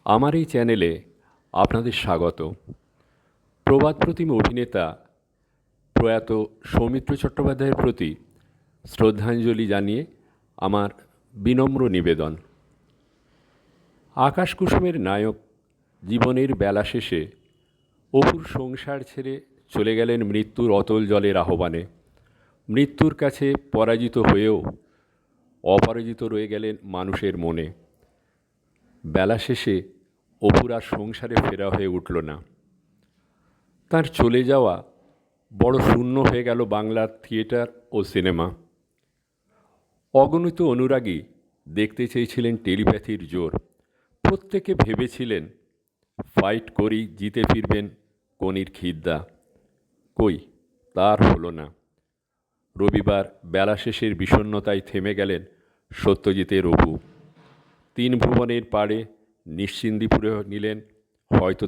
আমার এই চ্যানেলে আপনাদের স্বাগত। প্রবাদ প্রতিম অভিনেতা প্রয়াত সৌমিত্র চট্টোপাধ্যায়ের প্রতি শ্রদ্ধাঞ্জলি জানিয়ে আমার বিনম্র নিবেদন। আকাশ কুসুমের নায়ক জীবনের বেলা শেষে অপুর সংসার ছেড়ে চলে গেলেন মৃত্যুর অতল জলের আহ্বানে। মৃত্যুর কাছে পরাজিত হয়েও অপরাজিত রয়ে গেলেন মানুষের মনে। বেলা শেষে অপুর আর সংসারে ফেরা হয়ে উঠল না। তার চলে যাওয়া বড় শূন্য হয়ে গেল বাংলার থিয়েটার ও সিনেমা। অগণিত অনুরাগী দেখতে চেয়েছিলেন টেলিপ্যাথির জোর। প্রত্যেকে ভেবেছিলেন ফাইট করেই জিতে ফিরবেন কনির খিদ্দা। কই, তার হলো না। রবিবার বেলা শেষের বিষণ্ণতায় থেমে গেলেন সত্যজিতের অপু। তিন ভুবনের পাড়ে নিশ্চিন্দিপুরে নিলেন হয়তো